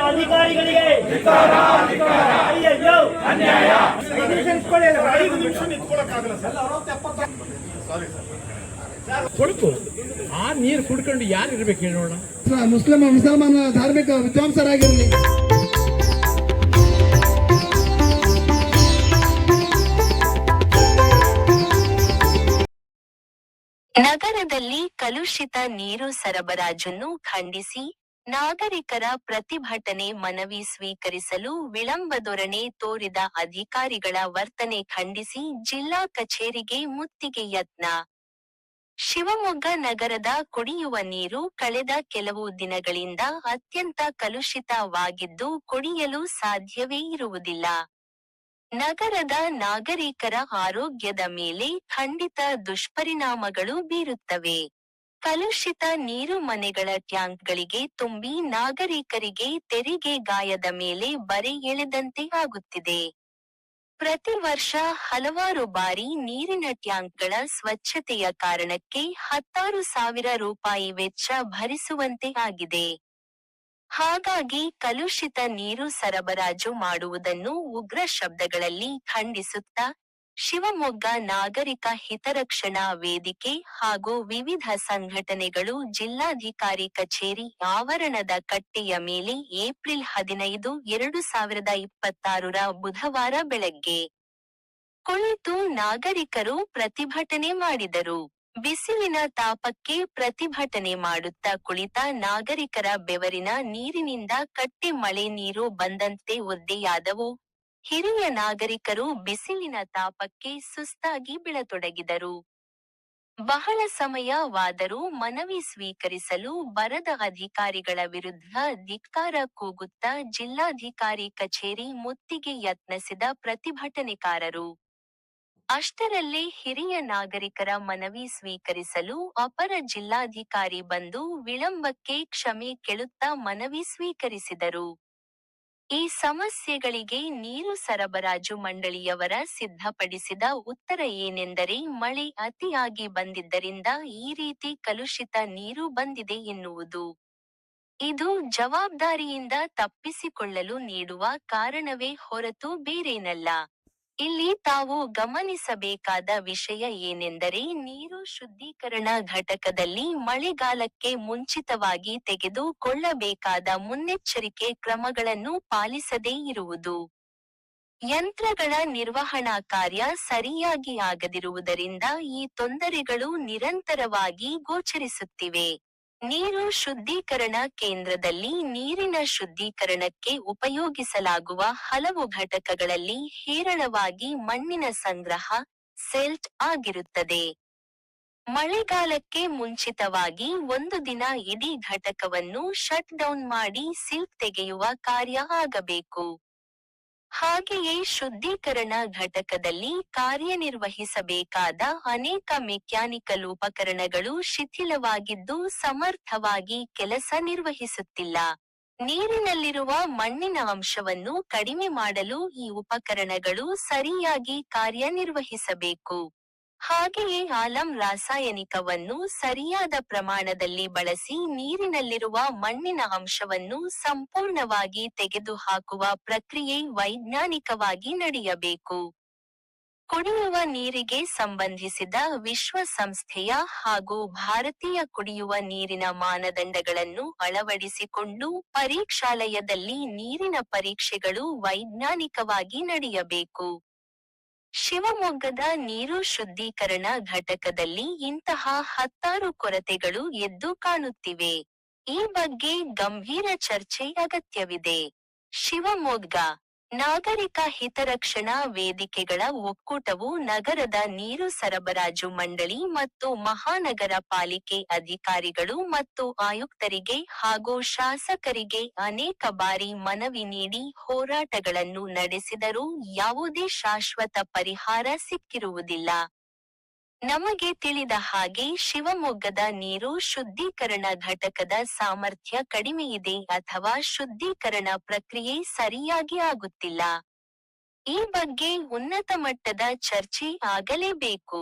ಅಧಿಕಾರಿಗಳಿಗೆ ಅಯ್ಯಯ್ಯೋ ಅನ್ಯಾಯ. 5 ನಿಮಿಷ ನಿಂತ್ಕೊಳ್ಳೋಕ್ಕಾಗಲ್ಲ ಸರ್. ಕೊಡ್ತು ಆ ನೀರು ಕುಡ್ಕೊಂಡು ಯಾರು ಇರ್ಬೇಕು ಹೇಳೋಣ. ಮುಸಲ್ಮಾನ ಧಾರ್ಮಿಕ ವಿದ್ವಾಂಸರಾಗಿರಲಿ. ನಗರದಲ್ಲಿ ಕಲುಷಿತ ನೀರು ಸರಬರಾಜನ್ನು ಖಂಡಿಸಿ ನಾಗರಿಕರ ಪ್ರತಿಭಟನೆ ಮನವಿ ಸ್ವೀಕರಿಸಲು ವಿಳಂಬಧೋರಣೆ ತೋರಿದ ಅಧಿಕಾರಿಗಳ ವರ್ತನೆ ಖಂಡಿಸಿ ಜಿಲ್ಲಾ ಕಚೇರಿಗೆ ಮುತ್ತಿಗೆ ಯತ್ನ. ಶಿವಮೊಗ್ಗ ನಗರದ ಕುಡಿಯುವ ನೀರು ಕಳೆದ ಕೆಲವು ದಿನಗಳಿಂದ ಅತ್ಯಂತ ಕಲುಷಿತವಾಗಿದ್ದು ಕುಡಿಯಲು ಸಾಧ್ಯವೇ ಇರುವುದಿಲ್ಲ. ನಗರದ ನಾಗರಿಕರ ಆರೋಗ್ಯದ ಮೇಲೆ ಖಂಡಿತ ದುಷ್ಪರಿಣಾಮಗಳು ಬೀರುತ್ತವೆ. ಕಲುಷಿತ ನೀರು ಮನೆಗಳ ಟ್ಯಾಂಕ್ಗಳಿಗೆ ತುಂಬಿ ನಾಗರಿಕರಿಗೆ ತೆರಿಗೆ ಗಾಯದ ಮೇಲೆ ಬರೆ ಎಳೆದಂತೆ ಆಗುತ್ತಿದೆ. ಪ್ರತಿ ವರ್ಷ ಹಲವಾರು ಬಾರಿ ನೀರಿನ ಟ್ಯಾಂಕ್ಗಳ ಸ್ವಚ್ಛತೆಯ ಕಾರಣಕ್ಕೆ 10,000 ರೂಪಾಯಿ ವೆಚ್ಚ ಭರಿಸುವಂತೆ ಆಗಿದೆ. ಹಾಗಾಗಿ ಕಲುಷಿತ ನೀರು ಸರಬರಾಜು ಮಾಡುವುದನ್ನು ಉಗ್ರ ಶಬ್ದಗಳಲ್ಲಿ ಖಂಡಿಸುತ್ತಾ, ಶಿವಮೊಗ್ಗ ನಾಗರಿಕ ಹಿತರಕ್ಷಣಾ ವೇದಿಕೆ ಹಾಗೂ ವಿವಿಧ ಸಂಘಟನೆಗಳು ಜಿಲ್ಲಾಧಿಕಾರಿ ಕಚೇರಿ ಆವರಣದ ಕಟ್ಟೆಯ ಮೇಲೆ ಏಪ್ರಿಲ್ 15, 2026 ಬುಧವಾರ ಬೆಳಗ್ಗೆ ಕುಳಿತು ನಾಗರಿಕರು ಪ್ರತಿಭಟನೆ ಮಾಡಿದರು. ಬಿಸಿಲಿನ ತಾಪಕ್ಕೆ ಪ್ರತಿಭಟನೆ ಮಾಡುತ್ತಾ ಕುಳಿತ ನಾಗರಿಕರ ಬೆವರಿನ ನೀರಿನಿಂದ ಕಟ್ಟೆ ಮಳೆ ನೀರು ಬಂದಂತೆ ಒದ್ದೆಯಾದವು. ಹಿರಿಯ ನಾಗರಿಕರು ಬಿಸಿಲಿನ ತಾಪಕ್ಕೆ ಸುಸ್ತಾಗಿ ಬೀಳತೊಡಗಿದರು. ಬಹಳ ಸಮಯವಾದರೂ ಮನವಿ ಸ್ವೀಕರಿಸಲು ಬರದ ಅಧಿಕಾರಿಗಳ ವಿರುದ್ಧ ಧಿಕ್ಕಾರ ಕೂಗುತ್ತಾ ಜಿಲ್ಲಾಧಿಕಾರಿ ಕಚೇರಿ ಮುತ್ತಿಗೆ ಯತ್ನಿಸಿದ ಪ್ರತಿಭಟನೆಕಾರರು. ಅಷ್ಟರಲ್ಲೇ ಹಿರಿಯ ನಾಗರಿಕರ ಮನವಿ ಸ್ವೀಕರಿಸಲು ಅಪರ ಜಿಲ್ಲಾಧಿಕಾರಿ ಬಂದು ವಿಳಂಬಕ್ಕೆ ಕ್ಷಮೆ ಕೇಳುತ್ತಾ ಮನವಿ ಸ್ವೀಕರಿಸಿದರು. ಈ ಸಮಸ್ಯೆಗಳಿಗೆ ನೀರು ಸರಬರಾಜು ಮಂಡಳಿಯವರ ಸಿದ್ಧಪಡಿಸಿದ ಉತ್ತರ ಏನೆಂದರೆ ಮಳೆ ಅತಿಯಾಗಿ ಬಂದಿದ್ದರಿಂದ ಈ ರೀತಿ ಕಲುಷಿತ ನೀರು ಬಂದಿದೆ ಎನ್ನುವುದು. ಇದು ಜವಾಬ್ದಾರಿಯಿಂದ ತಪ್ಪಿಸಿಕೊಳ್ಳಲು ನೀಡುವ ಕಾರಣವೇ ಹೊರತು ಬೇರೇನಲ್ಲ. ಇಲ್ಲಿ ತಾವು ಗಮನಿಸಬೇಕಾದ ವಿಷಯ ಏನೆಂದರೆ ನೀರು ಶುದ್ಧೀಕರಣ ಘಟಕದಲ್ಲಿ ಮಳೆಗಾಲಕ್ಕೆ ಮುಂಚಿತವಾಗಿ ತೆಗೆದುಕೊಳ್ಳಬೇಕಾದ ಮುನ್ನೆಚ್ಚರಿಕೆ ಕ್ರಮಗಳನ್ನು ಪಾಲಿಸದೇ ಇರುವುದು. ಯಂತ್ರಗಳ ನಿರ್ವಹಣಾ ಕಾರ್ಯ ಸರಿಯಾಗಿ ಆಗದಿರುವುದರಿಂದ ಈ ತೊಂದರೆಗಳು ನಿರಂತರವಾಗಿ ಗೋಚರಿಸುತ್ತಿವೆ. ನೀರು ಶುದ್ಧೀಕರಣ ಕೇಂದ್ರದಲ್ಲಿ ನೀರಿನ ಶುದ್ಧೀಕರಣಕ್ಕೆ ಉಪಯೋಗಿಸಲಾಗುವ ಹಲವು ಘಟಕಗಳಲ್ಲಿ ಹೇರಳವಾಗಿ ಮಣ್ಣಿನ ಸಂಗ್ರಹ, ಸೆಲ್ಟ್ ಆಗಿರುತ್ತದೆ. ಮಳೆಗಾಲಕ್ಕೆ ಮುಂಚಿತವಾಗಿ ಒಂದು ದಿನ ಇಡೀ ಘಟಕವನ್ನು ಶಟ್ ಡೌನ್ ಮಾಡಿ ಸಿಲ್ಟ್ ತೆಗೆಯುವ ಕಾರ್ಯ ಆಗಬೇಕು. ಹಾಗೆಯೇ ಶುದ್ಧೀಕರಣ ಘಟಕದಲ್ಲಿ ಕಾರ್ಯನಿರ್ವಹಿಸಬೇಕಾದ ಅನೇಕ ಮೆಕ್ಯಾನಿಕಲ್ ಉಪಕರಣಗಳು ಶಿಥಿಲವಾಗಿದ್ದು ಸಮರ್ಥವಾಗಿ ಕೆಲಸ ನಿರ್ವಹಿಸುತ್ತಿಲ್ಲ. ನೀರಿನಲ್ಲಿರುವ ಮಣ್ಣಿನ ಅಂಶವನ್ನು ಕಡಿಮೆ ಮಾಡಲು ಈ ಉಪಕರಣಗಳು ಸರಿಯಾಗಿ ಕಾರ್ಯನಿರ್ವಹಿಸಬೇಕು. ಹಾಗೆಯೇ ಆಲಂ ರಾಸಾಯನಿಕವನ್ನು ಸರಿಯಾದ ಪ್ರಮಾಣದಲ್ಲಿ ಬಳಸಿ ನೀರಿನಲ್ಲಿರುವ ಮಣ್ಣಿನ ಅಂಶವನ್ನು ಸಂಪೂರ್ಣವಾಗಿ ತೆಗೆದುಹಾಕುವ ಪ್ರಕ್ರಿಯೆ ವೈಜ್ಞಾನಿಕವಾಗಿ ನಡೆಯಬೇಕು. ಕುಡಿಯುವ ನೀರಿಗೆ ಸಂಬಂಧಿಸಿದ ವಿಶ್ವಸಂಸ್ಥೆಯ ಹಾಗೂ ಭಾರತೀಯ ಕುಡಿಯುವ ನೀರಿನ ಮಾನದಂಡಗಳನ್ನು ಅಳವಡಿಸಿಕೊಂಡು ಪರೀಕ್ಷಾಲಯದಲ್ಲಿ ನೀರಿನ ಪರೀಕ್ಷೆಗಳು ವೈಜ್ಞಾನಿಕವಾಗಿ ನಡೆಯಬೇಕು. ಶಿವಮೊಗ್ಗದ ನೀರು ಶುದ್ಧೀಕರಣ ಘಟಕದಲ್ಲಿ ಇಂತಹ 10 ಕೊರತೆಗಳು ಎದ್ದು ಕಾಣುತ್ತಿವೆ. ಈ ಬಗ್ಗೆ ಗಂಭೀರ ಚರ್ಚೆ ಅಗತ್ಯವಿದೆ. ಶಿವಮೊಗ್ಗ ನಾಗರಿಕ ಹಿತರಕ್ಷಣಾ ವೇದಿಕೆಗಳ ಒಕ್ಕೂಟವು ನಗರದ ನೀರು ಸರಬರಾಜು ಮಂಡಳಿ ಮತ್ತು ಮಹಾನಗರ ಪಾಲಿಕೆ ಅಧಿಕಾರಿಗಳು ಮತ್ತು ಆಯುಕ್ತರಿಗೆ ಹಾಗೂ ಶಾಸಕರಿಗೆ ಅನೇಕ ಬಾರಿ ಮನವಿ ನೀಡಿ ಹೋರಾಟಗಳನ್ನು ನಡೆಸಿದರೂ ಯಾವುದೇ ಶಾಶ್ವತ ಪರಿಹಾರ ಸಿಕ್ಕಿರುವುದಿಲ್ಲ. ನಮಗೆ ತಿಳಿದ ಹಾಗೆ ಶಿವಮೊಗ್ಗದ ನೀರು ಶುದ್ಧೀಕರಣ ಘಟಕದ ಸಾಮರ್ಥ್ಯ ಕಡಿಮೆಯಿದೆ ಅಥವಾ ಶುದ್ಧೀಕರಣ ಪ್ರಕ್ರಿಯೆ ಸರಿಯಾಗಿ ಆಗುತ್ತಿಲ್ಲ. ಈ ಬಗ್ಗೆ ಉನ್ನತ ಮಟ್ಟದ ಚರ್ಚೆ ಆಗಲೇಬೇಕು.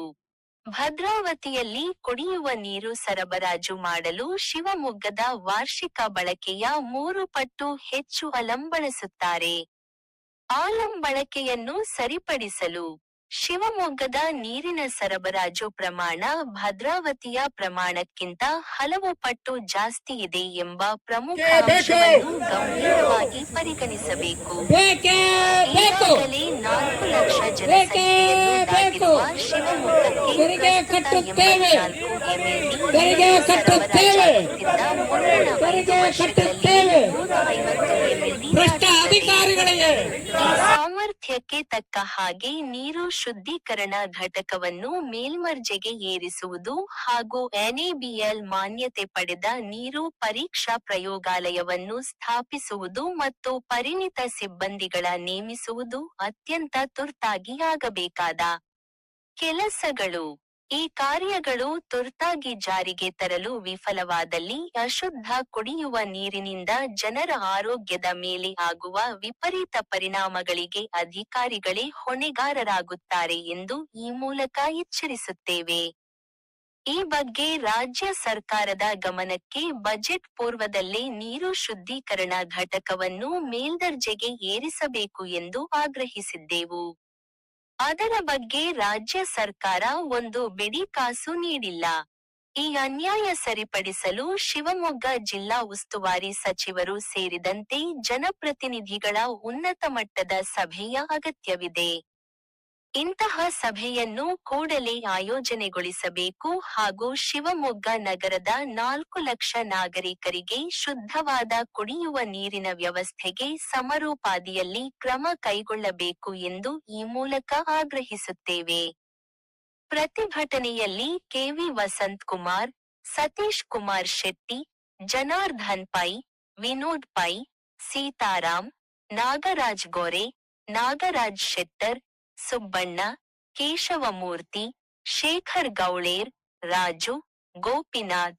ಭದ್ರಾವತಿಯಲ್ಲಿ ಕುಡಿಯುವ ನೀರು ಸರಬರಾಜು ಮಾಡಲು ಶಿವಮೊಗ್ಗದ ವಾರ್ಷಿಕ ಬಳಕೆಯ 3 ಪಟ್ಟು ಹೆಚ್ಚು ಅಲಂ ಬಳಸುತ್ತಾರೆ. ಆಲಂ ಬಳಕೆಯನ್ನು ಸರಿಪಡಿಸಲು ಶಿವಮೊಗ್ಗದ ನೀರಿನ ಸರಬರಾಜು ಪ್ರಮಾಣ ಭದ್ರಾವತಿಯ ಪ್ರಮಾಣಕ್ಕಿಂತ ಹಲವು ಪಟ್ಟು ಜಾಸ್ತಿ ಇದೆ ಎಂಬ ಪ್ರಮುಖ ಅಂಶವನ್ನು ಗಂಭೀರವಾಗಿ ಪರಿಗಣಿಸಬೇಕು. ಈಗಾಗಲೇ 4 ಲಕ್ಷ ಜನಸಂಖ್ಯೆಯನ್ನು ದಾಟಿರುವ ಶಿವಮೊಗ್ಗಕ್ಕೆ ಪ್ರಸ್ತುತ 84 ಎಂಎಲ್ ಸರಬರಾಜಾಗುತ್ತಿದ್ದ ಮುಂದಿನ 5 ವರ್ಷದಲ್ಲಿ 150 ಎಂಎಲ್ ಈ ಸಾಮರ್ಥ್ಯಕ್ಕೆ ತಕ್ಕ ಹಾಗೆ ನೀರು ಶುದ್ಧೀಕರಣ ಘಟಕವನ್ನು ಮೇಲ್ಮರ್ಜೆಗೆ ಏರಿಸುವುದು ಹಾಗೂ ಎನ್ಎಬಿಎಲ್ ಮಾನ್ಯತೆ ಪಡೆದ ನೀರು ಪರೀಕ್ಷಾ ಪ್ರಯೋಗಾಲಯವನ್ನು ಸ್ಥಾಪಿಸುವುದು ಮತ್ತು ಪರಿಣಿತ ಸಿಬ್ಬಂದಿಗಳ ನೇಮಿಸುವುದು ಅತ್ಯಂತ ತುರ್ತಾಗಿ ಆಗಬೇಕಾದ ಕೆಲಸಗಳು. ಈ ಕಾರ್ಯಗಳು ತುರ್ತಾಗಿ ಜಾರಿಗೆ ತರಲು ವಿಫಲವಾದಲ್ಲಿ ಅಶುದ್ಧ ಕುಡಿಯುವ ನೀರಿನಿಂದ ಜನರ ಆರೋಗ್ಯದ ಮೇಲೆ ಆಗುವ ವಿಪರೀತ ಪರಿಣಾಮಗಳಿಗೆ ಅಧಿಕಾರಿಗಳೇ ಹೊಣೆಗಾರರಾಗುತ್ತಾರೆ ಎಂದು ಈ ಮೂಲಕ ಎಚ್ಚರಿಸುತ್ತೇವೆ. ಈ ಬಗ್ಗೆ ರಾಜ್ಯ ಸರ್ಕಾರದ ಗಮನಕ್ಕೆ ಬಜೆಟ್ ಪೂರ್ವದಲ್ಲೇ ನೀರು ಶುದ್ಧೀಕರಣ ಘಟಕವನ್ನು ಮೇಲ್ದರ್ಜೆಗೆ ಏರಿಸಬೇಕು ಎಂದು ಆಗ್ರಹಿಸಿದ್ದೆವು. ಅದರ ಬಗ್ಗೆ ರಾಜ್ಯ ಸರ್ಕಾರ ಒಂದು ಬಿಡಿ ಕಾಸು ನೀಡಿಲ್ಲ. ಈ ಅನ್ಯಾಯ ಸರಿಪಡಿಸಲು ಶಿವಮೊಗ್ಗ ಜಿಲ್ಲಾ ಉಸ್ತುವಾರಿ ಸಚಿವರು ಸೇರಿದಂತೆ ಜನಪ್ರತಿನಿಧಿಗಳ ಉನ್ನತ ಮಟ್ಟದ ಸಭೆಯ ಅಗತ್ಯವಿದೆ. ಇಂತಹ ಸಭೆಯನ್ನು ಕೂಡಲೇ ಆಯೋಜನೆಗೊಳಿಸಬೇಕು ಹಾಗೂ ಶಿವಮೊಗ್ಗ ನಗರದ 4 ಲಕ್ಷ ನಾಗರಿಕರಿಗೆ ಶುದ್ಧವಾದ ಕುಡಿಯುವ ನೀರಿನ ವ್ಯವಸ್ಥೆಗೆ ಸಮರೋಪಾದಿಯಲ್ಲಿ ಕ್ರಮ ಕೈಗೊಳ್ಳಬೇಕು ಎಂದು ಈ ಮೂಲಕ ಆಗ್ರಹಿಸುತ್ತೇವೆ. ಪ್ರತಿಭಟನೆಯಲ್ಲಿ ಕೆವಿ ವಸಂತ್ ಕುಮಾರ್, ಸತೀಶ್ ಕುಮಾರ್ ಶೆಟ್ಟಿ, ಜನಾರ್ದನ್ ಪೈ, ವಿನೋದ್ ಪೈ, ಸೀತಾರಾಮ್, ನಾಗರಾಜ್ ಗೋರೆ, ನಾಗರಾಜ್ ಶೆಟ್ಟರ್, ಸುಬ್ಬಣ್ಣ, ಕೇಶವಮೂರ್ತಿ, ಶೇಖರ್ ಗೌಳೇರ್, ರಾಜು, ಗೋಪಿನಾಥ್,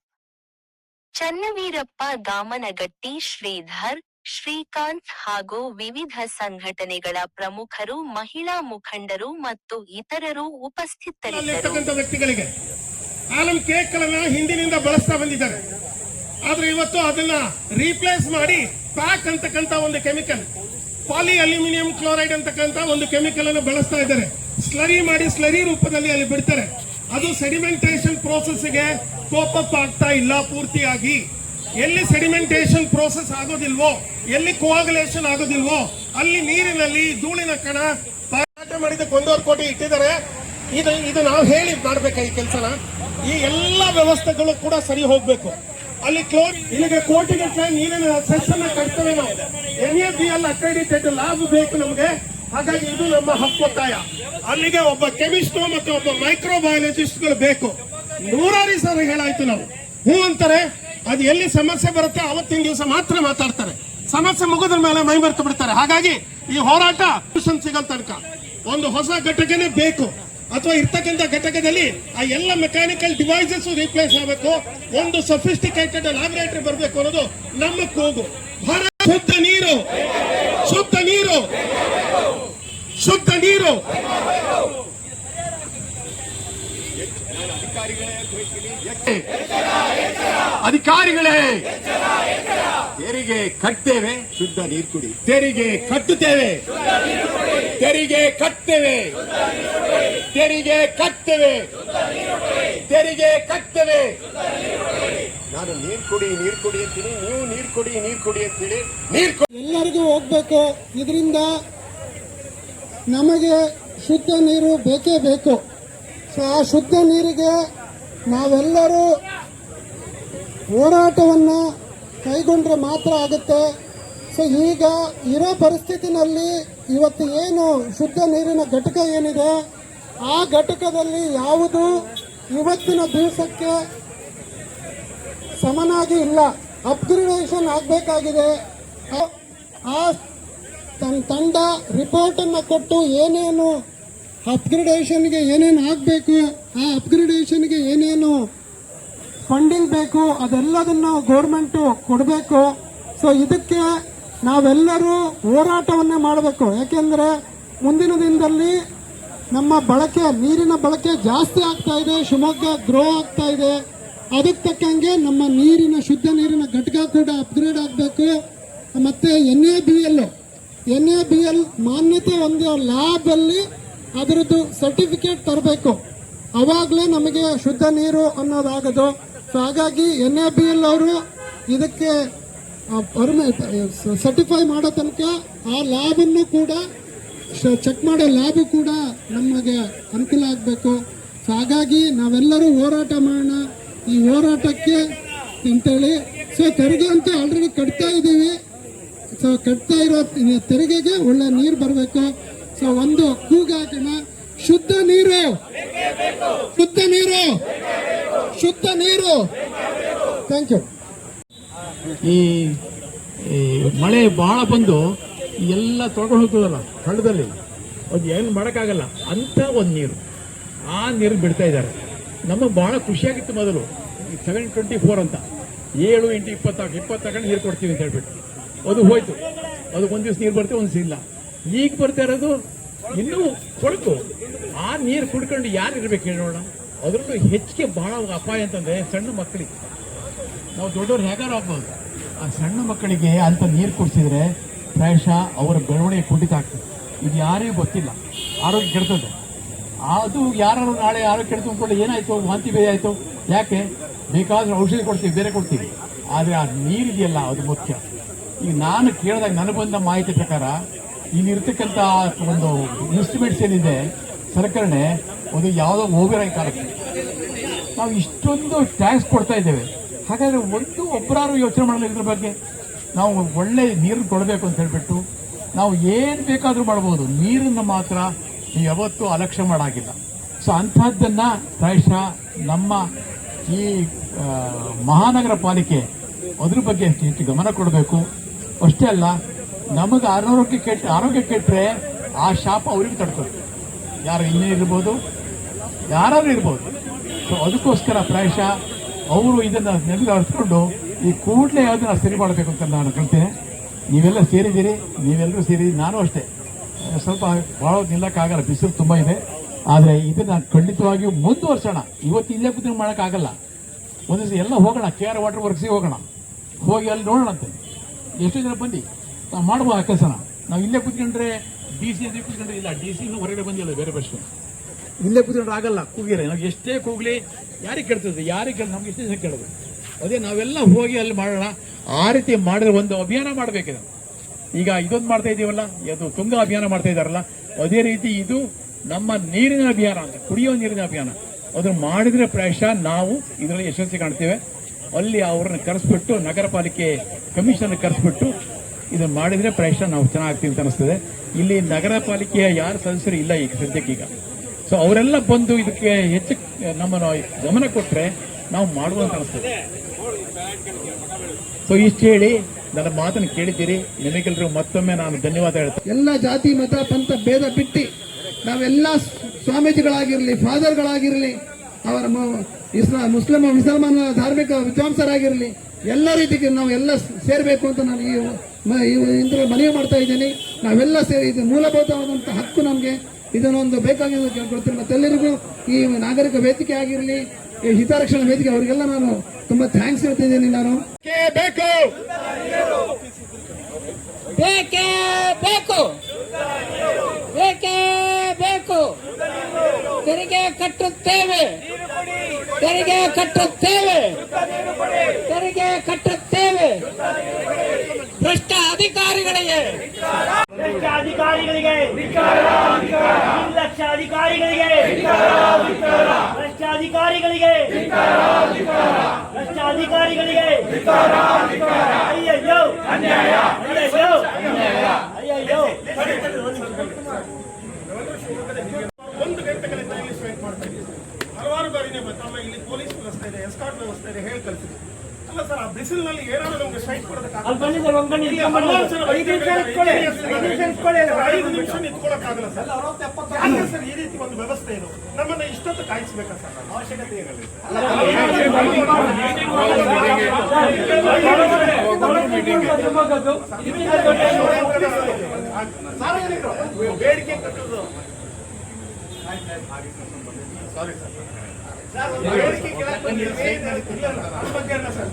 ಚನ್ನವೀರಪ್ಪ ಗಾಮನಗಟ್ಟಿ, ಶ್ರೀಧರ್, ಶ್ರೀಕಾಂತ್ ಹಾಗೂ ವಿವಿಧ ಸಂಘಟನೆಗಳ ಪ್ರಮುಖರು, ಮಹಿಳಾ ಮುಖಂಡರು ಮತ್ತು ಇತರರು ಉಪಸ್ಥಿತರಿದ್ದರು. ವ್ಯಕ್ತಿಗಳಿಗೆ ಆಲಂ ಕೇಕ್ಗಳನ್ನ ಹಿಂದಿನಿಂದ ಬಳಸ್ತಾ ಬಂದಿದ್ದಾರೆ. ಆದ್ರೆ ಇವತ್ತು ಅದನ್ನ ರೀಪ್ಲೇಸ್ ಮಾಡಿ ಪ್ಯಾಕ್ ಅಂತಕ್ಕಂತ ಒಂದು ಕೆಮಿಕಲ್, ಪಾಲಿ ಅಲ್ಯೂಮಿನಿಯಂ ಕ್ಲೋರೈಡ್ ಅಂತಕ್ಕಂತ ಒಂದು ಕೆಮಿಕಲ್ ಅನ್ನು ಬಳಸ್ತಾ ಇದ್ದಾರೆ. ಸ್ಲರಿ ಮಾಡಿ ಸ್ಲರಿ ರೂಪದಲ್ಲಿ ಅಲ್ಲಿ ಬಿಡ್ತಾರೆ. ಅದು ಸೆಡಿಮೆಂಟೇಷನ್ ಪ್ರೋಸೆಸ್ಗೆ ಕೋಪ್ ಅಪ್ ಆಗ್ತಾ ಇಲ್ಲ ಪೂರ್ತಿಯಾಗಿ. ಎಲ್ಲಿ ಸೆಡಿಮೆಂಟೇಷನ್ ಪ್ರೋಸೆಸ್ ಆಗೋದಿಲ್ವೋ, ಎಲ್ಲಿ ಕೋಆಗುಲೇಷನ್ ಆಗೋದಿಲ್ವೋ ಅಲ್ಲಿ ನೀರಿನಲ್ಲಿ ಧೂಳಿನ ಕಣ ಮಾರಾಟ ಮಾಡಿದಕ್ಕೆ 1.5 ಕೋಟಿ ಇಟ್ಟಿದ್ದಾರೆ. ಇದು ನಾವು ಹೇಳಿ ಮಾಡ್ಬೇಕಾ ಈ ಕೆಲಸನ? ಈ ಎಲ್ಲಾ ವ್ಯವಸ್ಥೆಗಳು ಕೂಡ ಸರಿ ಹೋಗ್ಬೇಕು. ಅಲ್ಲಿ ಇಲ್ಲಿಗೆ ಕೋಟಿಗಟ್ಟಲೆ ನೀರಿನ ಸೆಸ್ ಅನ್ನ ಕಟ್ತೇವೆ ನಾವು. NABL ಅಕ್ರೆಡಿಟೆಡ್ ಲ್ಯಾಬ್ ಬೇಕು ನಮಗೆ. ಹಾಗಾಗಿ ಇದು ನಮ್ಮ ಹಕ್ಕೊತ್ತಾಯ. ಅಲ್ಲಿಗೆ ಒಬ್ಬ ಕೆಮಿಸ್ಟ್ ಮತ್ತು ಒಬ್ಬ ಮೈಕ್ರೋಬಯಾಲಜಿಸ್ಟ್ಗಳು ಬೇಕು. 100 ಸಲ ಹೇಳಾಯ್ತು ನಾವು. ಹೂ ಅಂತಾರೆ. ಅದು ಎಲ್ಲಿ ಸಮಸ್ಯೆ ಬರುತ್ತೆ ಅವತ್ತಿನ ದಿವಸ ಮಾತ್ರ ಮಾತಾಡ್ತಾರೆ. ಸಮಸ್ಯೆ ಮುಗಿದ್ರ ಮೇಲೆ ಮೈ ಮರೆತು ಬಿಡ್ತಾರೆ. ಹಾಗಾಗಿ ಈ ಹೋರಾಟ ಸಿಗಲ್ ತನಕ ಒಂದು ಹೊಸ ಘಟಕನೇ ಬೇಕು. ಅಥವಾ ಇರ್ತಕ್ಕಂಥ ಘಟಕದಲ್ಲಿ ಆ ಎಲ್ಲ ಮೆಕ್ಯಾನಿಕಲ್ ಡಿವೈಸಸ್ ರೀಪ್ಲೇಸ್ ಆಗಬೇಕು. ಒಂದು ಸಫಿಸ್ಟಿಕೇಟೆಡ್ ಲ್ಯಾಬೊರೇಟರಿ ಬರಬೇಕು ಅನ್ನೋದು ನಮ್ಮ ಕೂಗು. ಶುದ್ಧ ನೀರು, ಶುದ್ಧ ನೀರು, ಶುದ್ಧ ನೀರು. ಅಧಿಕಾರಿಗಳೇ, ತೆರಿಗೆ ಕಟ್ತೇವೆ, ಶುದ್ಧ ನೀರು ಕುಡಿ. ತೆರಿಗೆ ಕಟ್ಟುತ್ತೇವೆ, ತೆರಿಗೆ ಕಟ್ತೇವೆ, ತೆರಿಗೆ ಕಟ್ತೇವೆ, ತೆರಿಗೆ ಕಟ್ತೇವೆ. ನಾನು ನೀರು ಕುಡಿ ನೀರು ಕುಡಿ ಅಂತೀನಿ, ನೀವು ನೀರು ಕುಡಿ ನೀರು ಕುಡಿ ಅಂತೀರಿ. ನೀರು ಎಲ್ಲರಿಗೂ ಹೋಗ್ಬೇಕು. ಇದರಿಂದ ನಮಗೆ ಶುದ್ಧ ನೀರು ಬೇಕೇ ಬೇಕು. ಸೊ ಆ ಶುದ್ಧ ನೀರಿಗೆ ನಾವೆಲ್ಲರೂ ಹೋರಾಟವನ್ನು ಕೈಗೊಂಡ್ರೆ ಮಾತ್ರ ಆಗುತ್ತೆ. ಸೊ ಈಗ ಇರೋ ಪರಿಸ್ಥಿತಿನಲ್ಲಿ ಇವತ್ತು ಏನು ಶುದ್ಧ ನೀರಿನ ಘಟಕ ಏನಿದೆ ಆ ಘಟಕದಲ್ಲಿ ಯಾವುದು ಇವತ್ತಿನ ದಿವಸಕ್ಕೆ ಸಮನಾಗಿ ಇಲ್ಲ. ಅಪ್ಗ್ರೇಡೇಷನ್ ಆಗಬೇಕಾಗಿದೆ. ಆ ತಂಡ ರಿಪೋರ್ಟನ್ನು ಕೊಟ್ಟು ಏನೇನು ಅಪ್ಗ್ರೇಡೇಷನ್ಗೆ ಏನೇನು ಆಗಬೇಕು, ಆ ಅಪ್ಗ್ರೇಡೇಷನ್ಗೆ ಏನೇನು ಫಂಡಿಂಗ್ ಬೇಕು ಅದೆಲ್ಲದನ್ನು ಗೌರ್ಮೆಂಟು ಕೊಡಬೇಕು. ಸೊ ಇದಕ್ಕೆ ನಾವೆಲ್ಲರೂ ಹೋರಾಟವನ್ನೇ ಮಾಡಬೇಕು. ಯಾಕೆಂದರೆ ಮುಂದಿನ ದಿನದಲ್ಲಿ ನಮ್ಮ ಬಳಕೆ ನೀರಿನ ಬಳಕೆ ಜಾಸ್ತಿ ಆಗ್ತಾ ಇದೆ. ಶಿವಮೊಗ್ಗ ಗ್ರೋ ಆಗ್ತಾ ಇದೆ. ಅದಕ್ಕೆ ತಕ್ಕಂಗೆ ನಮ್ಮ ನೀರಿನ ಶುದ್ಧ ನೀರಿನ ಘಟಕ ಕೂಡ ಅಪ್ಗ್ರೇಡ್ ಆಗಬೇಕು. ಮತ್ತೆ NABL ಮಾನ್ಯತೆ ಹೊಂದಿದ ಲ್ಯಾಬ್ ಅಲ್ಲಿ ಅದರದ್ದು ಸರ್ಟಿಫಿಕೇಟ್ ತರಬೇಕು. ಅವಾಗಲೇ ನಮಗೆ ಶುದ್ಧ ನೀರು ಅನ್ನೋದಾಗದು. ಸೊ ಹಾಗಾಗಿ NABL ಅವರು ಇದಕ್ಕೆ ಸರ್ಟಿಫೈ ಮಾಡೋ ತನಕ ಆ ಲ್ಯಾಬ್ ಅನ್ನು ಕೂಡ ಚೆಕ್ ಮಾಡೋ ಲ್ಯಾಬ್ ಕೂಡ ನಮಗೆ ಅನುಕೂಲ ಆಗಬೇಕು. ಸೊ ಹಾಗಾಗಿ ನಾವೆಲ್ಲರೂ ಹೋರಾಟ ಮಾಡೋಣ ಈ ಹೋರಾಟಕ್ಕೆ ಅಂತೇಳಿ. ಸೊ ತೆರಿಗೆ ಅಂತೂ ಆಲ್ರೆಡಿ ಕಟ್ತಾ ಇದ್ದೀವಿ. ಸೊ ಕಟ್ತಾ ಇರೋ ತೆರಿಗೆಗೆ ಒಳ್ಳೆ ನೀರು ಬರಬೇಕು. ಸೊ ಒಂದು ಕೂಗಾಕೋಣ, ಶುದ್ಧ ನೀರು, ಶುದ್ಧ ನೀರು, ಶುದ್ಧ ನೀರು. Thank you. ಈ ಮಳೆ ಬಹಳ ಬಂದು ಎಲ್ಲ ತೊಳ್ಕೊಂಡು ಹೋಗ್ತದಲ್ಲ ಹಳ್ಳದಲ್ಲಿ, ಅದು ಏನು ಮಾಡೋಕ್ಕಾಗಲ್ಲ ಅಂತ ಒಂದು ನೀರು, ಆ ನೀರು ಬಿಡ್ತಾ ಇದ್ದಾರೆ. ನಮಗೆ ಬಹಳ ಖುಷಿಯಾಗಿತ್ತು ಮೊದಲು 724 ಅಂತ 7 × 20 ತಗೊಂಡು ನೀರು ಕೊಡ್ತೀವಿ ಅಂತ ಹೇಳ್ಬಿಟ್ಟು ಅದು ಹೋಯ್ತು. ಅದು ಒಂದು ದಿವಸ ನೀರು ಬರ್ತದೆ, ಒಂದು ಇಲ್ಲ. ಈಗ ಬರ್ತಾ ಇರೋದು ಇನ್ನೂ ಕೊಳಕು. ಆ ನೀರು ಕುಡ್ಕೊಂಡು ಯಾರು ಇರ್ಬೇಕು ಹೇಳೋಣ. ಅದರಲ್ಲೂ ಹೆಚ್ಚಿಗೆ ಬಹಳ ಅಪಾಯ ಅಂತಂದರೆ ಸಣ್ಣ ಮಕ್ಕಳಿಗೆ. ನಾವು ದೊಡ್ಡವ್ರು ಹೇಗಾರು ಆಗ್ಬೋದು, ಆ ಸಣ್ಣ ಮಕ್ಕಳಿಗೆ ಅಂತ ನೀರು ಕುಡಿಸಿದ್ರೆ ಪ್ರಾಯಶಃ ಅವರ ಬೆಳವಣಿಗೆ ಕುಂಠಿತ ಆಗ್ತದೆ. ಇದು ಯಾರಿಗೂ ಗೊತ್ತಿಲ್ಲ, ಆರೋಗ್ಯ ಕೆಡ್ತದೆ. ಅದು ಯಾರು ನಾಳೆ ಆರೋಗ್ಯ ಕೆಡ್ತು ಅಂದ್ಕೊಂಡು ಏನಾಯಿತು, ವಾಂತಿ ಬೇರೆ ಆಯಿತು, ಯಾಕೆ ಬೇಕಾದ್ರೆ ಔಷಧಿ ಕೊಡ್ತೀವಿ, ಬೇರೆ ಕೊಡ್ತೀವಿ. ಆದರೆ ಆ ನೀರಿದೆಯಲ್ಲ ಅದು ಮುಖ್ಯ. ಈಗ ನಾನು ಕೇಳಿದಾಗ ನನಗೆ ಬಂದ ಮಾಹಿತಿ ಪ್ರಕಾರ ಇಲ್ಲಿರ್ತಕ್ಕಂಥ ಒಂದು ಇನ್ಸ್ಟ್ರೂಮೆಂಟ್ಸ್ ಏನಿದೆ ಸಲಕರಣೆ, ಅದು ಯಾವುದೋ ಹೋಗಿರೋ ಕಾಲಕ್ಕೆ ನಾವು ಇಷ್ಟೊಂದು ಟ್ಯಾಕ್ಸ್ ಕೊಡ್ತಾ ಇದ್ದೇವೆ. ಹಾಗಾದರೆ ಒಬ್ಬರಾರು ಯೋಚನೆ ಮಾಡಲ್ಲ ಇದ್ರ ಬಗ್ಗೆ. ನಾವು ಒಳ್ಳೆ ನೀರನ್ನು ಕೊಡಬೇಕು ಅಂತ ಹೇಳ್ಬಿಟ್ಟು ನಾವು ಏನು ಬೇಕಾದರೂ ಮಾಡ್ಬೋದು, ನೀರನ್ನು ಮಾತ್ರ ನೀವು ಯಾವತ್ತೂ ಅಲಕ್ಷ್ಯ ಮಾಡಾಗಿಲ್ಲ. ಸೊ ಅಂಥದ್ದನ್ನು ಪ್ರಾಯಶಃ ನಮ್ಮ ಈ ಮಹಾನಗರ ಪಾಲಿಕೆ ಅದ್ರ ಬಗ್ಗೆ ಹೆಚ್ಚು ಗಮನ ಕೊಡಬೇಕು. ಅಷ್ಟೇ ಅಲ್ಲ, ನಮಗೆ ಆರೋಗ್ಯ ಕೆಟ್ಟರೆ ಆ ಶಾಪ ಅವ್ರಿಗೆ ತಡ್ಕೊಳ್ಳಿ, ಯಾರು ಇನ್ನೇ ಇರ್ಬೋದು, ಯಾರಾದ್ರೂ ಇರ್ಬೋದು. ಸೊ ಅದಕ್ಕೋಸ್ಕರ ಪ್ರಾಯಶಃ ಅವರು ಇದನ್ನು ನೆನಪು ಈ ಕೂಡಲೇ ಅದನ್ನು ಸರಿ ಮಾಡಬೇಕು ಅಂತ ನಾನು ಕಳ್ತೇನೆ. ನೀವೆಲ್ಲ ಸೇರಿದ್ದೀರಿ, ನೀವೆಲ್ಲರೂ ಸೇರಿದ್ದೀರಿ, ನಾನು ಅಷ್ಟೇ. ಸ್ವಲ್ಪ ಭಾಳ ನಿಲ್ಲಕ್ಕಾಗಲ್ಲ, ಬಿಸಿಲು ತುಂಬ ಇದೆ. ಆದರೆ ಇದನ್ನು ಖಂಡಿತವಾಗಿಯೂ ಮುಂದುವರ್ಸೋಣ. ಇವತ್ತು ಇಲ್ಲೇ ಕೂತ್ಕೊಂಡು ಮಾಡೋಕ್ಕಾಗಲ್ಲ. ಒಂದು ದಿವಸ ಎಲ್ಲ ಹೋಗೋಣ, KR ವಾಟರ್ ವರ್ಕ್ಸಿಗೆ ಹೋಗೋಣ, ಹೋಗಿ ಅಲ್ಲಿ ನೋಡೋಣಂತೆ. ಎಷ್ಟು ಜನ ಬಂದು ನಾವು ಮಾಡ್ಬೋದು ಆ ಕೆಲಸನ. ನಾವು ಇಲ್ಲೇ ಕೂತ್ಕೊಂಡ್ರೆ DC ಅಂತ ಕೂತ್ಕೊಂಡ್ರೆ ಇಲ್ಲ, DC ಹೊರಗಡೆ ಬಂದಿಲ್ಲ, ಬೇರೆ ಬಸ್ ಇಲ್ಲೇ ಕೂತ್ಕೊಂಡ್ರೆ ಆಗಲ್ಲ. ಕೂಗಿರೆ ನಾವು ಎಷ್ಟೇ ಕೂಗಲಿ ಯಾರಿಗೆ ಕೇಳ್ತದೆ, ಯಾರಿಗೆ ನಮ್ಗೆ ಎಷ್ಟೇ ಜನ ಕೇಳೋದು. ಅದೇ ನಾವೆಲ್ಲ ಹೋಗಿ ಅಲ್ಲಿ ಮಾಡೋಣ. ಆ ರೀತಿ ಮಾಡಿದ್ರೆ ಒಂದು ಅಭಿಯಾನ ಮಾಡಬೇಕಿದೆ. ಈಗ ಇದೊಂದು ಮಾಡ್ತಾ ಇದ್ದೀವಲ್ಲ, ಅದು ತುಂಗಾ ಅಭಿಯಾನ ಮಾಡ್ತಾ ಇದ್ದಾರಲ್ಲ, ಅದೇ ರೀತಿ ಇದು ನಮ್ಮ ನೀರಿನ ಅಭಿಯಾನ ಅಂತ, ಕುಡಿಯೋ ನೀರಿನ ಅಭಿಯಾನ. ಅದನ್ನು ಮಾಡಿದ್ರೆ ಪ್ರಾಯಶಃ ನಾವು ಇದರಲ್ಲಿ ಯಶಸ್ವಿ ಕಾಣ್ತೇವೆ. ಅಲ್ಲಿ ಅವ್ರನ್ನ ಕರೆಸ್ಬಿಟ್ಟು, ನಗರ ಪಾಲಿಕೆ ಕಮಿಷನ್ ಕರೆಸ್ಬಿಟ್ಟು ಇದನ್ನು ಮಾಡಿದ್ರೆ ಪ್ರಾಯಶಃ ನಾವು ಚೆನ್ನಾಗ್ತೀವಿ ಅಂತ ಅನಿಸ್ತದೆ. ಇಲ್ಲಿ ನಗರ ಪಾಲಿಕೆಯ ಯಾರು ಸದಸ್ಯರು ಇಲ್ಲ ಈಗ ಸದ್ಯಕ್ಕೀಗ. ಸೊ ಅವರೆಲ್ಲ ಬಂದು ಇದಕ್ಕೆ ಹೆಚ್ಚು ನಮ್ಮನ್ನು ಗಮನ ಕೊಟ್ಟರೆ ನಾವು ಮಾಡುವಂತ ಅನಿಸ್ತದೆ. ಸೊ ಇಷ್ಟು ಹೇಳಿ ನನ್ನ ಮಾತನ್ನು ಕೇಳಿದ್ದೀರಿ. ನಿಮಗೆಲ್ಲರೂ ಮತ್ತೊಮ್ಮೆ ನಾನು ಧನ್ಯವಾದ ಹೇಳ್ತೇನೆ. ಎಲ್ಲ ಜಾತಿ ಮತ ಪಂಥ ಭೇದ ಬಿಟ್ಟು ನಾವೆಲ್ಲ ಸ್ವಾಮೀಜಿಗಳಾಗಿರಲಿ, ಫಾದರ್ಗಳಾಗಿರಲಿ, ಅವರ ಮುಸಲ್ಮಾನ ಧಾರ್ಮಿಕ ವಿದ್ವಾಂಸರಾಗಿರಲಿ, ಎಲ್ಲ ರೀತಿಗೆ ನಾವು ಎಲ್ಲ ಸೇರಬೇಕು ಅಂತ ನಾನು ಇಂದ್ರಲ್ಲಿ ಮನವಿ ಮಾಡ್ತಾ ಇದ್ದೀನಿ. ನಾವೆಲ್ಲ ಸೇರಿ, ಇದು ಮೂಲಭೂತವಾದಂಥ ಹಕ್ಕು ನಮಗೆ, ಇದನ್ನೊಂದು ಬೇಕಾಗಿ ಕೇಳ್ಕೊಳ್ತೀನಿ. ಮತ್ತೆಲ್ಲರಿಗೂ ಈ ನಾಗರಿಕ ವೇದಿಕೆ ಆಗಿರಲಿ, ಈ ಹಿತರಕ್ಷಣಾ ವೇದಿಕೆ, ಅವರಿಗೆಲ್ಲ ನಾನು ತುಂಬಾ ಥ್ಯಾಂಕ್ಸ್ ಹೇಳ್ತಿದ್ದೀನಿ. ನಾನು ಬೇಕು ಬೇಕೇ ಬೇಕು, ಬೇಕೇ ಬೇಕು. ತೆರಿಗೆ ಕಟ್ಟುತ್ತೇವೆ, ತೆರಿಗೆ ಕಟ್ಟುತ್ತೇವೆ, ತೆರಿಗೆ ಕಟ್ಟುತ್ತೇವೆ. ಭ್ರಷ್ಟ ಅಧಿಕಾರಿಗಳಿಗೆ, ಭ್ರಷ್ಟ ಅಧಿಕಾರಿಗಳಿಗೆ, ನಿರ್ಲಕ್ಷ ಅಧಿಕಾರಿಗಳಿಗೆ, ಭ್ರಷ್ಟ ಅಧಿಕಾರಿಗಳಿಗೆ, ಭ್ರಷ್ಟ ಅಧಿಕಾರಿಗಳಿಗೆ ಅಯ್ಯಯ್ಯೋ ಅನ್ಯಾಯ, ಅಯ್ಯಯ್ಯೋ ಅಯ್ಯಯ್ಯೋ. 1 ಗಂಟೆಗಳಿಂದ ಇಲ್ಲಿ ಸ್ಟ್ರೈಕ್ ಮಾಡ್ತಾ ಇದ್ದೀವಿ. ಹಲವಾರು ಬಾರಿನೇ ತಮ್ಮ ಇಲ್ಲಿ ಪೊಲೀಸ್ ವ್ಯವಸ್ಥೆ ಇದೆ, ಎಸ್ಕಾರ್ಟ್ ವ್ಯವಸ್ಥೆ ಇದೆ, ಹೇಳಿ ಕಳಿಸಿದೆ. ಅಲ್ಲ ಸರ್, ಆ ಬಿಸಿಲಿನಲ್ಲಿ ಏನಾದ್ರು ನಮ್ಗೆ ಸ್ಟ್ರೈಕ್ ಅಲ್ಲಿ ಬಂದಿದ್ದಾರೆ, ಒಂದು ಗಂಟೆ ಹಲವಾರು ಜನ 5 ನಿಮಿಷ ನಿಂತ್ಕೊಳ್ಳಿ, 5 ನಿಮಿಷ ನಿಂತ್ಕೊಳ್ಳೋಕ್ಕಾಗಲ್ಲ ಸರ್. ಯಾಕೆ ಸರ್ ಈ ರೀತಿ ಒಂದು ವ್ಯವಸ್ಥೆ ಇದು? ನಮ್ಮನ್ನ ಇಷ್ಟೊತ್ತು ಕಾಯಿಸ್ಬೇಕಾ ಸರ್? ಅವಶ್ಯಕತೆ ಇರಲಿ. ಸಾರ್ವಜನಿಕರು ಬೇಡಿಕೆ ಕಟ್ಟುವುದು ಸಾರಿ ಸರ್, ವೇದಿಕೆ ಕೆಳಗೆ ಬನ್ನಿ. ಇಲ್ಲ ಅದ್ರ ಬಗ್ಗೆ ಅಲ್ಲ ಸರ್,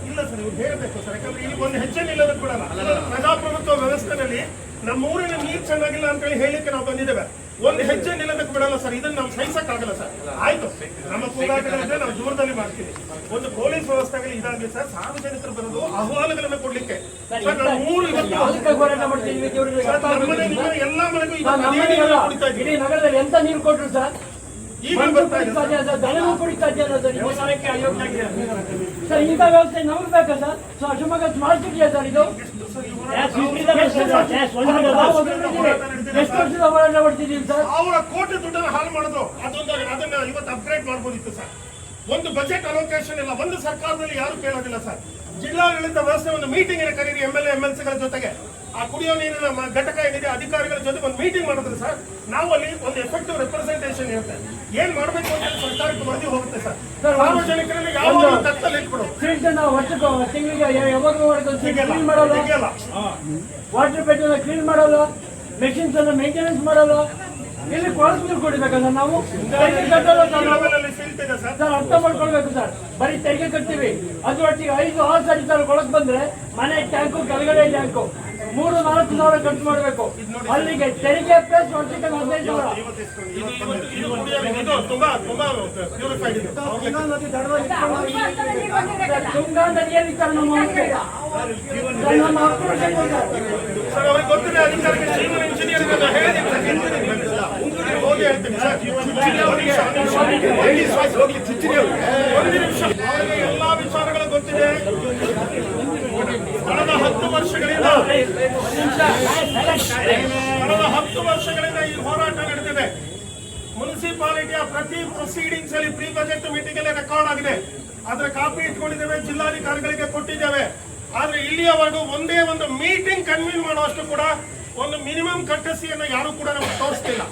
ಇಲ್ಲ ಸರ್, ಇವ್ರು ಹೇಳಬೇಕು ಸರ್, ಯಾಕಂದ್ರೆ ಇಲ್ಲಿ ಒಂದು ಹೆಜ್ಜೆ ನಿಲ್ಲೋದಕ್ಕೆ ಬಿಡಲ್ಲ. ಪ್ರಜಾಪ್ರಭುತ್ವ ವ್ಯವಸ್ಥೆಯಲ್ಲಿ ನಮ್ಮ ಊರಿನ ನೀರು ಚೆನ್ನಾಗಿಲ್ಲ ಅಂತ ಹೇಳಿ ಹೇಳಿಕ್ಕೆ ನಾವು ಬಂದಿದ್ದೇವೆ. ಒಂದು ಹೆಜ್ಜೆ ನಿಲ್ಲೋದಕ್ಕೆ ಬಿಡಲ್ಲ ಸರ್, ಇದನ್ನ ನಾವು ಸಹಿಸಕ್ಕಾಗಲ್ಲ ಸರ್. ಆಯ್ತು, ನಮ್ಮ ಕೂಗಾಟಗಳಿದ್ರೆ ನಾವು ದೂರದಲ್ಲಿ ಮಾಡ್ತೀವಿ. ಒಂದು ಪೊಲೀಸ್ ವ್ಯವಸ್ಥೆಗಳು ಇದಾಗಲಿ ಸರ್, ಸಾರ್ವಜನಿಕರು ಬರೋದು ಅಹವಾಲುಗಳನ್ನು ಕೊಡ್ಲಿಕ್ಕೆ ಸರ್. ನಮ್ಮ ಊರು ಇವತ್ತು ಹೋರಾಟ ಮಾಡ್ತೀವಿ ಇವ್ರಿಗೆ ಸರ್, ನಮ್ಮನೆ ನಿಮ್ಮನೆ ಎಲ್ಲಾ ಮನೆಗೂ ಕುಡಿತಾ ಇದ್ದೀವಿ. ಇಡೀ ನಗರದಲ್ಲಿ ಎಂತ ನೀರು ಕೊಟ್ರು ಸರ್? ಈಗ ಬರ್ತಾ ಇದೆ ಸರ್. ದನವೂ ಕುಡಿತಾ ಇದೆಯಲ್ಲ ಸರ್, ಈ ಸರ್ಕಾರಕ್ಕೆ ಅಯೋಗ್ಯ ಆಗಿದೆ ಸರ್. ಇಂಥ ವ್ಯವಸ್ಥೆ ನಮ್ಗೆ ಬೇಕಾ ಸರ್? ಸೊ ಶಿವಮೊಗ್ಗ ಸ್ಮಾರ್ಟ್ ಸಿಟಿಯಾ ಸರ್ ಇದು? ಎಷ್ಟು ವರ್ಷದ ಹೋರಾಟ ಮಾಡ್ತಿದ್ದೀವಿ ಸರ್? ಅವರ ಕೋಟಿ ದುಡ್ಡನ್ನು ಹಾಳು ಮಾಡೋದು ಅದನ್ನ ಇವತ್ತು ಅಪ್ಗ್ರೇಡ್ ಮಾಡ್ಬೋದಿತ್ತು ಸರ್. ಒಂದು ಬಜೆಟ್ ಅಲೋಕೇಶನ್ ಇಲ್ಲ, ಒಂದು ಸರ್ಕಾರದಲ್ಲಿ ಯಾರು ಕೇಳೋದಿಲ್ಲ ಸರ್. ಜಿಲ್ಲಾಡಳಿತ ವ್ಯವಸ್ಥೆ ಒಂದು ಮೀಟಿಂಗ್ ಕರೀರಿ MLA MLCಗಳ ಜೊತೆಗೆ. ಆ ಕುಡಿಯೋ ನೀರಿನ ಘಟಕ ಏನಿದೆ ಅಧಿಕಾರಿಗಳ ಜೊತೆ ಒಂದು ಮೀಟಿಂಗ್ ಮಾಡಿದ್ರೆ ಸರ್, ನಾವು ಅಲ್ಲಿ ಒಂದು ಎಫೆಕ್ಟಿವ್ ರೆಪ್ರೆಸೆಂಟೇಷನ್ ಇರುತ್ತೆ. ಏನ್ ಮಾಡಬೇಕು ಅಂತ ಸರ್ಕಾರಕ್ಕೆ ವರದಿ ಹೋಗುತ್ತೆ ಸರ್. ಸಾರ್ವಜನಿಕರನ್ನ ಯಾವಾಗ ತತ್ತಲ್ಲಿ ಇಟ್ಬಿಡೋದು ಫೀಲ್ಡ್ ನಾವು ತಿಂಗಳಿಗೆ ಯಾವಾಗಲೂ ಕ್ಲೀನ್ ಮಾಡೋಲ್ಲ, ವಾಟರ್ ಪೆಟ್ರೋಲ್ ಕ್ಲೀನ್ ಮಾಡೋಲ್ಲ, ಮೆಷಿನ್ಸ್ ಅನ್ನ ಮೇಂಟೆನೆನ್ಸ್ ಮಾಡೋಲ್ಲ. ಇಲ್ಲಿ ಕೊಳಕು ನೀರು ಕೊಡಬೇಕಲ್ಲ ನಾವು? ಸಿಲ್ಟ್ ಇದೆ ಸರ್. ಸರ್ ಅರ್ಥ ಮಾಡ್ಕೊಳ್ಬೇಕು ಸರ್, ಬರೀ ತೆರಿಗೆ ಕಟ್ತೀವಿ, ಅದ್ರ ಒಟ್ಟಿಗೆ 5-6 ಸಾರಿ ಸರ್ ಕೊಳಕ್ ಬಂದ್ರೆ ಮನೆ ಟ್ಯಾಂಕು ಕೆಳಗಡೆ ಟ್ಯಾಂಕು 3-4 ಸಾವಿರ ಖರ್ಚು ಮಾಡಬೇಕು. ಅಲ್ಲಿಗೆ ತೆರಿಗೆ ಪ್ಲಸ್ ವರ್ಷಕ್ಕೆ 15,000. ಇದು ತುಂಬಾ ತುಂಬಾ ಪ್ಯೂರಿಫೈಡ್ ಇದೆ. ತುಂಗಾ ನದಿಯಲ್ಲಿ ಸರ್ ನಮ್ಮ ಸರ್, ಅವ್ರಿಗೆ ಗೊತ್ತಿದೆ ಅಧಿಕಾರಿಗೆ ಜೀವನ ಇಂಜಿನಿಯರ್ ಹೋಗಿ ಹೇಳ್ತೀನಿ ಸರ್. ಅವರಿಗೆ ಎಲ್ಲಾ ವಿಚಾರಗಳು ಗೊತ್ತಿದೆ. ಕಳೆದ 10 ವರ್ಷಗಳಿಂದ ಈ ಹೋರಾಟ ನಡೆದಿದೆ. ಮುನ್ಸಿಪಾಲಿಟಿಯ ಪ್ರತಿ ಪ್ರೊಸೀಡಿಂಗ್ಸ್ ಅಲ್ಲಿ ಪ್ರೀ ಬಜೆಟ್ ಮೀಟಿಂಗ್ ಅಲ್ಲಿ ರೆಕಾರ್ಡ್ ಆಗಿದೆ. ಅದರ ಕಾಪಿ ಇಟ್ಕೊಂಡಿದ್ದೇವೆ, ಜಿಲ್ಲಾಧಿಕಾರಿಗಳಿಗೆ ಕೊಟ್ಟಿದ್ದೇವೆ. ಆದ್ರೆ ಇಲ್ಲಿಯವರೆಗೂ ಒಂದೇ ಒಂದು ಮೀಟಿಂಗ್ ಕನ್ವೀನ್ ಮಾಡುವಷ್ಟು ಕೂಡ ಒಂದು ಮಿನಿಮಮ್ ಕಟ್ಟಸಿಯನ್ನು ಯಾರು ಕೂಡ ನಮಗೆ ತೋರಿಸ್ತಿಲ್ಲ.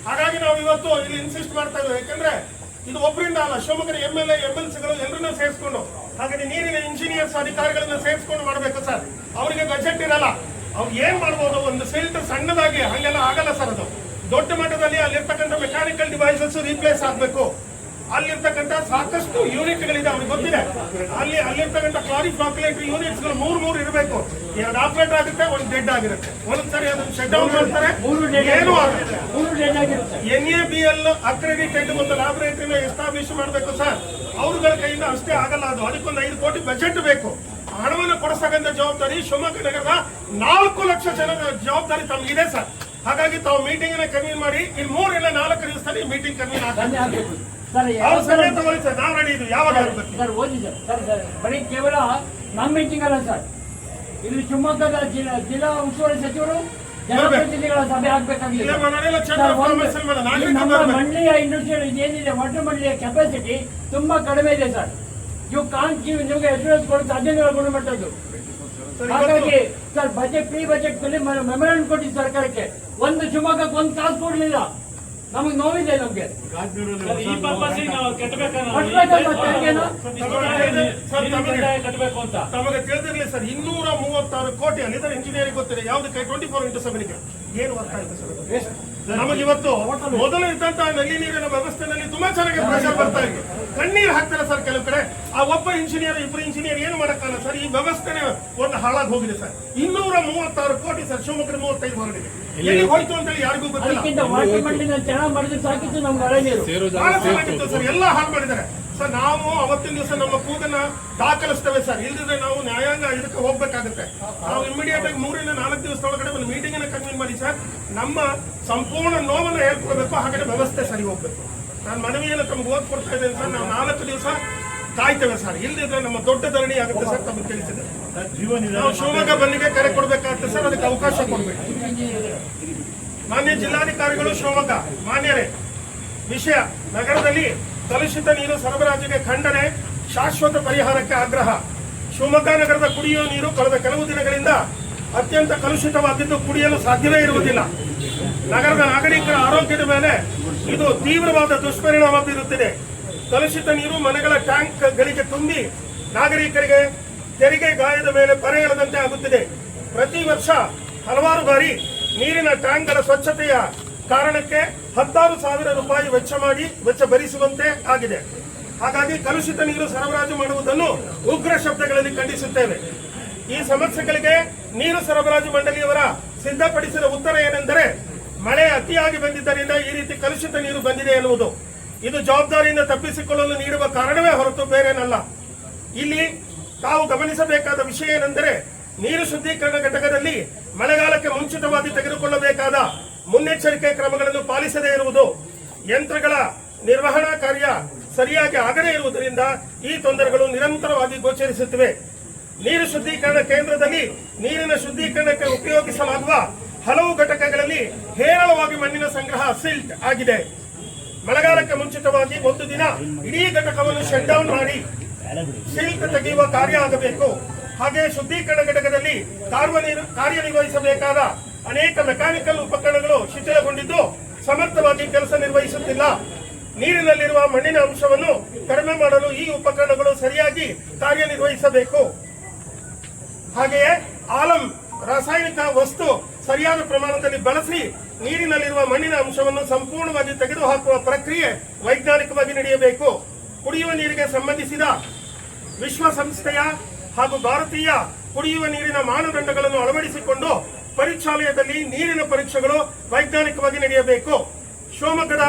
ಹಾಗಾಗಿ ನಾವು ಇವತ್ತು ಇಲ್ಲಿ ಇನ್ಸಿಸ್ಟ್ ಮಾಡ್ತಾ ಇದ್ದೇವೆ. ಯಾಕಂದ್ರೆ ಇದು ಒಬ್ಬರಿಂದ ಅಲ್ಲ, ಶಿವಮೊಗ್ಗದ MLA MLCಗಳು ಎಲ್ಲರನ್ನೂ ಸೇರಿಸ್ಕೊಂಡು, ಹಾಗಾಗಿ ನೀರಿನ ಇಂಜಿನಿಯರ್ಸ್ ಅಧಿಕಾರಿಗಳನ್ನ ಸೇರಿಸ್ಕೊಂಡು ಮಾಡಬೇಕು ಸರ್. ಅವರಿಗೆ ಬಜೆಟ್ ಇರಲ್ಲ, ಅವ್ರು ಏನ್ ಮಾಡ್ಬೋದು? ಒಂದು ಸಿಲ್ಟ್ ಸಣ್ಣದಾಗಿ ಹಂಗೆಲ್ಲ ಆಗಲ್ಲ ಸರ್. ಅದು ದೊಡ್ಡ ಮಟ್ಟದಲ್ಲಿ ಅಲ್ಲಿರ್ತಕ್ಕಂಥ ಮೆಕ್ಯಾನಿಕಲ್ ಡಿವೈಸಸ್ ರೀಪ್ಲೇಸ್ ಆಗಬೇಕು. ಅಲ್ಲಿರ್ತಕ್ಕಂಥ ಸಾಕಷ್ಟು ಯೂನಿಟ್ಗಳಿದೆ, ಅವ್ರಿಗೆ ಗೊತ್ತಿದೆ. ಅಲ್ಲಿರ್ತಕ್ಕಂಥ ಕ್ಲಾರಿಫಾಕ್ಯುಲೇಟರಿ ಯೂನಿಟ್ಸ್ಗಳು 3 ಇರಬೇಕು. 2 ಆಪರೇಟ್ ಆಗುತ್ತೆ, 1 ಡೆಡ್ ಆಗಿರುತ್ತೆ. ಒಂದ್ಸರಿ ಅದನ್ನು ಶಟ್ ಡೌನ್ ಮಾಡ್ತಾರೆ, ಏನೂ ಆಗುತ್ತೆ. NABL ಅಕ್ರೆಡಿಟೆಡ್ ಒಂದು ಲ್ಯಾಬೊರೇಟರಿನ ಎಸ್ಟಾಬ್ಲಿಷ್ ಮಾಡಬೇಕು ಸರ್. ಅವ್ರಗಳ ಕೈಯಿಂದ ಅಷ್ಟೇ ಆಗಲ್ಲ ಅದು. ಅದಕ್ಕೊಂದು 5 ಕೋಟಿ ಬಜೆಟ್ ಬೇಕು. ಹಣವನ್ನು ಕೊಡಿಸತಕ್ಕಂಥ ಜವಾಬ್ದಾರಿ ಶಿವಮೊಗ್ಗ ನಗರದ 4 ಲಕ್ಷ ಜನರ ಜವಾಬ್ದಾರಿ ತಮಗಿದೆ ಸರ್. ಹಾಗಾಗಿ ತಾವು ಮೀಟಿಂಗ್ ಅನ್ನ ಕನ್ವೀನ್ ಮಾಡಿ. ಇಲ್ಲಿ 3 ಇಲ್ಲ 4 ದಿವಸದಲ್ಲಿ ಮೀಟಿಂಗ್ ಕನ್ವೀನ್ ಆಗ್ತದೆ. ಅವ್ರ ಸಮಯ ತಗೊಳ್ಳಿ ಸರ್, ನಾವು ರೆಡಿ ಇದ್ವಿ. ಯಾವಾಗ ಸರ್ ಓದಿ ಸರ್ ಬರೀ ಕೇವಲ ನಮ್ಮ ಮೀಟಿಂಗ್ ಅಲ್ಲ ಸರ್, ಇಲ್ಲಿ ಶಿವಮೊಗ್ಗದ ಜಿಲ್ಲಾ ಉಸ್ತುವಾರಿ ಸಚಿವರು ಜನಪ್ರತಿನಿಧಿಗಳ ಸಭೆ ಆಗ್ಬೇಕಾಗಿದೆ. ನಮ್ಮ ಮಂಡಳಿಯ ಇಂಡಸ್ಟ್ರಿಯಲ್ ಏನಿದೆ ವಾಟರ್ ಮಂಡಳಿಯ ಕೆಪಾಸಿಟಿ ತುಂಬಾ ಕಡಿಮೆ ಇದೆ ಸರ್. ಯು ಕಾಂಟ್ ಗಿವ್, ನಿಮಗೆ ಎಶ್ಯೂರೆನ್ಸ್ ಕೊಡೋ ಸಾಧ್ಯತೆಗಳ ಗುಣಮಟ್ಟದ್ದು. ಹಾಗಾಗಿ ಸರ್ ಬಜೆಟ್ ಪ್ರೀ ಬಜೆಟ್ ನಲ್ಲಿ ಮೆಮೊರಾಂಡಮ್ ಕೊಟ್ಟಿದ್ದು ಸರ್ಕಾರಕ್ಕೆ. ಒಂದು ಶಿವಮೊಗ್ಗಕ್ಕೆ 1 ಕಾಸು ಕೊಡ್ಲಿಲ್ಲ. ನಮಗೆ ನೋವಿದೆ. ನಮ್ಗೆ ತಮಗೆ ತಿಳಿದಿರಲಿ ಸರ್, 236 ಕೋಟಿ ಅಲ್ಲಿದ್ದ ಇಂಜಿನಿಯರಿಂಗ್ ಗೊತ್ತಿದೆ. ಯಾವುದಕ್ಕೆ 24x7 ಏನು ಅರ್ಥ ಆಯ್ತು ಸರ್? ನಮಗಿವತ್ತು ಮೊದಲು ಇದ್ದಂತಹ ನಲ್ಲಿ ನೀರಿನ ವ್ಯವಸ್ಥೆನಲ್ಲಿ ತುಂಬಾ ಚೆನ್ನಾಗಿ ಪ್ರೆಷರ್ ಬರ್ತಾ ಇತ್ತು. ಕಣ್ಣೀರು ಹಾಕ್ತಾರೆ ಸರ್ ಕೆಲವು ಕಡೆ. ಆ ಒಬ್ಬ ಇಂಜಿನಿಯರ್ 2 ಇಂಜಿನಿಯರ್ ಏನು ಮಾಡಕ್ಕಲ್ಲ ಸರ್. ಈ ವ್ಯವಸ್ಥೆನೇ ಒಂದು ಹಾಳಾಗಿ ಹೋಗಿದೆ ಸರ್. 236 ಕೋಟಿ ಸರ್, ಶಿವಮೊಗ್ಗದ 35 ಹೊರಡಿದೆ. ಎಲ್ಲಿ ಹೋಯ್ತು ಅಂತ ಹೇಳಿ ಯಾರಿಗೂ ಗೊತ್ತಿಲ್ಲ. ವಾಟರ್ ಮಂಡಳಿನ ಚೆನ್ನಾಗಿ ಮಾಡಿದ್ರೆ ಸಾಕಿತ್ತು ನಮ್ಗೆ ಹಳೆ ನೀರು. ಬಹಳ ಚೆನ್ನಾಗಿತ್ತು ಸರ್, ಎಲ್ಲ ಹಾಳು ಮಾಡಿದ್ದಾರೆ ಸರ್. ನಾವು ಅವತ್ತಿನ ದಿವಸ ನಮ್ಮ ಕೂಗನ್ನ ದಾಖಲಿಸ್ತೇವೆ ಸರ್. ಇಲ್ದಿದ್ರೆ ನಾವು ನ್ಯಾಯಾಂಗ ಇದಕ್ಕೆ ಹೋಗ್ಬೇಕಾಗುತ್ತೆ. ನಾವು ಇಮಿಡಿಯೇಟ್ ಆಗಿ 3 ಇಲ್ಲ 4 ದಿವಸದೊಳಗಡೆ ಒಂದು ಮೀಟಿಂಗ್ ಅನ್ನ ಕನ್ವೀನ್ ಮಾಡಿ ಸರ್. ನಮ್ಮ ಸಂಪೂರ್ಣ ನೋವನ್ನು ಹೇಳ್ಕೊಳ್ಬೇಕು. ಹಾಗಾದ್ರೆ ವ್ಯವಸ್ಥೆ ಸರಿ ಹೋಗ್ಬೇಕು. ನಾನು ಮನವಿಯನ್ನು ತಮ್ಗೆ ಓದ್ಕೊಡ್ತಾ ಇದ್ದೇನೆ ಸರ್. ನಾವು 4 ದಿವಸ ಕಾಯ್ತೇವೆ ಸರ್. ಇಲ್ದಿದ್ರೆ ನಮ್ಮ ದೊಡ್ಡ ಧರಣಿ ಆಗುತ್ತೆ ಸರ್. ತಮಗೆ ತಿಳಿಸಿದೆ. ನಾವು ಶಿವಮೊಗ್ಗ ಬನ್ನಿಗೆ ಕರೆ ಕೊಡ್ಬೇಕಾಗುತ್ತೆ ಸರ್. ಅದಕ್ಕೆ ಅವಕಾಶ ಕೊಡ್ಬೇಕು. ಮಾನ್ಯ ಜಿಲ್ಲಾಧಿಕಾರಿಗಳು ಶಿವಮೊಗ್ಗ, ಮಾನ್ಯರೇ, ವಿಷಯ ನಗರದಲ್ಲಿ ಕಲುಷಿತ ನೀರು ಸರಬರಾಜಿಗೆ ಖಂಡನೆ, ಶಾಶ್ವತ ಪರಿಹಾರಕ್ಕೆ ಆಗ್ರಹ. ಶಿವಮೊಗ್ಗ ನಗರದ ಕುಡಿಯುವ ನೀರು ಕಳೆದ ಕೆಲವು ದಿನಗಳಿಂದ ಅತ್ಯಂತ ಕಲುಷಿತವಾಗಿದ್ದು ಕುಡಿಯಲು ಸಾಧ್ಯವೇ ಇರುವುದಿಲ್ಲ. ನಗರದ ನಾಗರಿಕರ ಆರೋಗ್ಯದ ಮೇಲೆ ಇದು ತೀವ್ರವಾದ ದುಷ್ಪರಿಣಾಮ ಬೀರುತ್ತಿದೆ. ಕಲುಷಿತ ನೀರು ಮನೆಗಳ ಟ್ಯಾಂಕ್ಗಳಿಗೆ ತುಂಬಿ ನಾಗರಿಕರಿಗೆ ತೆರಿಗೆ ಗಾಯದ ಮೇಲೆ ಪರೆ ಎಳೆದಂತೆ ಆಗುತ್ತಿದೆ. ಪ್ರತಿ ವರ್ಷ ಹಲವಾರು ಬಾರಿ ನೀರಿನ ಟ್ಯಾಂಕ್ಗಳ ಸ್ವಚ್ಛತೆಯ ಕಾರಣಕ್ಕೆ 10,000 ರೂಪಾಯಿ ವೆಚ್ಚ ಭರಿಸುವಂತೆ ಆಗಿದೆ. ಹಾಗಾಗಿ ಕಲುಷಿತ ನೀರು ಸರಬರಾಜು ಮಾಡುವುದನ್ನು ಉಗ್ರ ಶಬ್ದಗಳಲ್ಲಿ ಖಂಡಿಸುತ್ತೇವೆ. ಈ ಸಮಸ್ಯೆಗಳಿಗೆ ನೀರು ಸರಬರಾಜು ಮಂಡಳಿಯವರ ಸಿದ್ಧಪಡಿಸಿದ ಉತ್ತರ ಏನೆಂದರೆ, ಮಳೆ ಅತಿಯಾಗಿ ಬಂದಿದ್ದರಿಂದ ಈ ರೀತಿ ಕಲುಷಿತ ನೀರು ಬಂದಿದೆ ಎನ್ನುವುದು. ಇದು ಜವಾಬ್ದಾರಿಯಿಂದ ತಪ್ಪಿಸಿಕೊಳ್ಳಲು ನೀಡುವ ಕಾರಣವೇ ಹೊರತು ಬೇರೇನಲ್ಲ. ಇಲ್ಲಿ ತಾವು ಗಮನಿಸಬೇಕಾದ ವಿಷಯ ಏನೆಂದರೆ, ನೀರು ಶುದ್ಧೀಕರಣ ಘಟಕದಲ್ಲಿ ಮಳೆಗಾಲಕ್ಕೆ ಮುಂಚಿತವಾಗಿ ತೆಗೆದುಕೊಳ್ಳಬೇಕಾದ ಮುನ್ನೆಚ್ಚರಿಕೆ ಕ್ರಮಗಳನ್ನು ಪಾಲಿಸದೇ ಇರುವುದು, ಯಂತ್ರಗಳ ನಿರ್ವಹಣಾ ಕಾರ್ಯ ಸರಿಯಾಗಿ ಆಗದೇ ಇರುವುದರಿಂದ ಈ ತೊಂದರೆಗಳು ನಿರಂತರವಾಗಿ ಗೋಚರಿಸುತ್ತಿವೆ. ನೀರು ಶುದ್ಧೀಕರಣ ಕೇಂದ್ರದಲ್ಲಿ ನೀರಿನ ಶುದ್ಧೀಕರಣಕ್ಕೆ ಉಪಯೋಗಿಸಲಾಗುವ ಹಲವು ಘಟಕಗಳಲ್ಲಿ ಹೇರಳವಾಗಿ ಮಣ್ಣಿನ ಸಂಗ್ರಹ ಸಿಲ್ಟ್ ಆಗಿದೆ. ಮಳೆಗಾಲಕ್ಕೆ ಮುಂಚಿತವಾಗಿ ಒಂದು ದಿನ ಇಡೀ ಘಟಕವನ್ನು ಶಟ್ ಡೌನ್ ಮಾಡಿ ಸಿಲ್ಟ್ ತೆಗೆಯುವ ಕಾರ್ಯ ಆಗಬೇಕು. ಹಾಗೆ ಶುದ್ಧೀಕರಣ ಘಟಕದಲ್ಲಿ ಕಾರ್ಯನಿರ್ವಹಿಸಬೇಕಾದ ಅನೇಕ ಮೆಕ್ಯಾನಿಕಲ್ ಉಪಕರಣಗಳು ಶಿಥಿಲಗೊಂಡಿದ್ದು ಸಮರ್ಥವಾಗಿ ಕೆಲಸ ನಿರ್ವಹಿಸುತ್ತಿಲ್ಲ. ನೀರಿನಲ್ಲಿರುವ ಮಣ್ಣಿನ ಅಂಶವನ್ನು ಕಡಿಮೆ ಮಾಡಲು ಈ ಉಪಕರಣಗಳು ಸರಿಯಾಗಿ ಕಾರ್ಯನಿರ್ವಹಿಸಬೇಕು. ಹಾಗೆಯೇ ಆಲಂ ರಾಸಾಯನಿಕ ವಸ್ತು ಸರಿಯಾದ ಪ್ರಮಾಣದಲ್ಲಿ ಬಳಸಿ ನೀರಿನಲ್ಲಿರುವ ಮಣ್ಣಿನ ಅಂಶವನ್ನು ಸಂಪೂರ್ಣವಾಗಿ ತೆಗೆದುಹಾಕುವ ಪ್ರಕ್ರಿಯೆ ವೈಜ್ಞಾನಿಕವಾಗಿ ನಡೆಯಬೇಕು. ಕುಡಿಯುವ ನೀರಿಗೆ ಸಂಬಂಧಿಸಿದ ವಿಶ್ವಸಂಸ್ಥೆಯ ಹಾಗೂ ಭಾರತೀಯ ಕುಡಿಯುವ ನೀರಿನ ಮಾನದಂಡಗಳನ್ನು ಅಳವಡಿಸಿಕೊಂಡು ಪರೀಕ್ಷಾಲಯದಲ್ಲಿ ನೀರಿನ ಪರೀಕ್ಷೆಗಳು ವೈಜ್ಞಾನಿಕವಾಗಿ ನಡೆಯಬೇಕು. ಶಿವಮೊಗ್ಗದ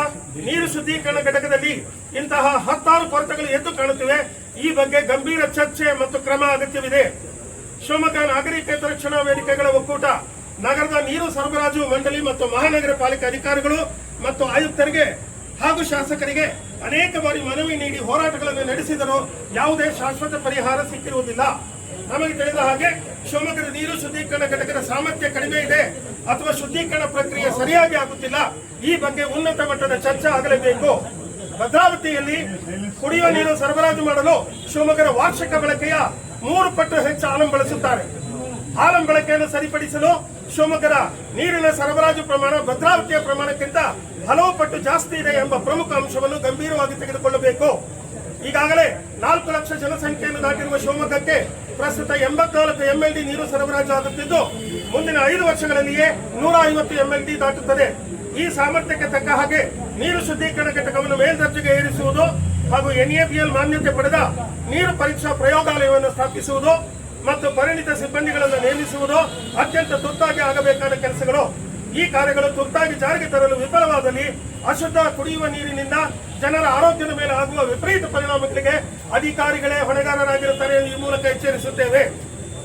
ನೀರು ಶುದ್ಧೀಕರಣ ಘಟಕದಲ್ಲಿ ಇಂತಹ 10 ಕೊರತೆಗಳು ಎದ್ದು ಕಾಣುತ್ತಿವೆ. ಈ ಬಗ್ಗೆ ಗಂಭೀರ ಚರ್ಚೆ ಮತ್ತು ಕ್ರಮ ಅಗತ್ಯವಿದೆ. ಶಿವಮೊಗ್ಗ ನಾಗರಿಕೇತರ ರಕ್ಷಣಾ ವೇದಿಕೆಗಳ ಒಕ್ಕೂಟ ನಗರದ ನೀರು ಸರಬರಾಜು ಮಂಡಳಿ ಮತ್ತು ಮಹಾನಗರ ಪಾಲಿಕೆ ಅಧಿಕಾರಿಗಳು ಮತ್ತು ಆಯುಕ್ತರಿಗೆ ಹಾಗೂ ಶಾಸಕರಿಗೆ ಅನೇಕ ಬಾರಿ ಮನವಿ ನೀಡಿ ಹೋರಾಟಗಳನ್ನು ನಡೆಸಿದರೂ ಯಾವುದೇ ಶಾಶ್ವತ ಪರಿಹಾರ ಸಿಕ್ಕಿರುವುದಿಲ್ಲ. ನಮಗೆ ತಿಳಿದ ಹಾಗೆ ಶಿವಮೊಗ್ಗದ ನೀರು ಶುದ್ಧೀಕರಣ ಘಟಕದ ಸಾಮರ್ಥ್ಯ ಕಡಿಮೆ ಇದೆ ಅಥವಾ ಶುದ್ಧೀಕರಣ ಪ್ರಕ್ರಿಯೆ ಸರಿಯಾಗಿ ಆಗುತ್ತಿಲ್ಲ. ಈ ಬಗ್ಗೆ ಉನ್ನತ ಮಟ್ಟದ ಚರ್ಚೆ ಆಗಲೇಬೇಕು. ಭದ್ರಾವತಿಯಲ್ಲಿ ಕುಡಿಯುವ ನೀರು ಸರಬರಾಜು ಮಾಡಲು ಶಿವಮೊಗ್ಗದ ವಾರ್ಷಿಕ ಬಳಕೆಯ 3 ಪಟ್ಟು ಹೆಚ್ಚು ಆಲಂ ಬಳಸುತ್ತಾರೆ. ಆಲಂ ಬಳಕೆಯನ್ನು ಸರಿಪಡಿಸಲು ಶಿವಮೊಗ್ಗದ ನೀರಿನ ಸರಬರಾಜು ಪ್ರಮಾಣ ಭದ್ರಾವತಿಯ ಪ್ರಮಾಣಕ್ಕಿಂತ ಹಲವು ಪಟ್ಟು ಜಾಸ್ತಿ ಇದೆ ಎಂಬ ಪ್ರಮುಖ ಅಂಶವನ್ನು ಗಂಭೀರವಾಗಿ ತೆಗೆದುಕೊಳ್ಳಬೇಕು. ಈಗಾಗಲೇ 4 ಲಕ್ಷ ಜನಸಂಖ್ಯೆಯನ್ನು ದಾಟಿರುವ ಶಿವಮೊಗ್ಗಕ್ಕೆ ಪ್ರಸ್ತುತ 84 MLD ನೀರು ಸರಬರಾಜು ಆಗುತ್ತಿದ್ದು ಮುಂದಿನ 5 ವರ್ಷಗಳಲ್ಲಿಯೇ 150 MLD ದಾಟುತ್ತದೆ. ಈ ಸಾಮರ್ಥ್ಯಕ್ಕೆ ತಕ್ಕ ಹಾಗೆ ನೀರು ಶುದ್ಧೀಕರಣ ಘಟಕವನ್ನು ಮೇಲ್ದರ್ಜೆಗೆ ಏರಿಸುವುದು ಹಾಗೂ NABL ಮಾನ್ಯತೆ ಪಡೆದ ನೀರು ಪರೀಕ್ಷಾ ಪ್ರಯೋಗಾಲಯವನ್ನು ಸ್ಥಾಪಿಸುವುದು ಮತ್ತು ಪರಿಣಿತ ಸಿಬ್ಬಂದಿಗಳನ್ನು ನೇಮಿಸುವುದು ಅತ್ಯಂತ ತುರ್ತಾಗಿ ಆಗಬೇಕಾದ ಕೆಲಸಗಳು. ಈ ಕಾರ್ಯಗಳು ತುರ್ತಾಗಿ ಜಾರಿಗೆ ತರಲು ವಿಫಲವಾದಲ್ಲಿ ಅಶುದ್ಧ ಕುಡಿಯುವ ನೀರಿನಿಂದ ಜನರ ಆರೋಗ್ಯದ ಮೇಲೆ ಆಗುವ ವಿಪರೀತ ಪರಿಣಾಮಗಳಿಗೆ ಅಧಿಕಾರಿಗಳೇ ಹೊಣೆಗಾರರಾಗಿರುತ್ತಾರೆ ಎಂದು ಈ ಮೂಲಕ ಎಚ್ಚರಿಸುತ್ತೇವೆ.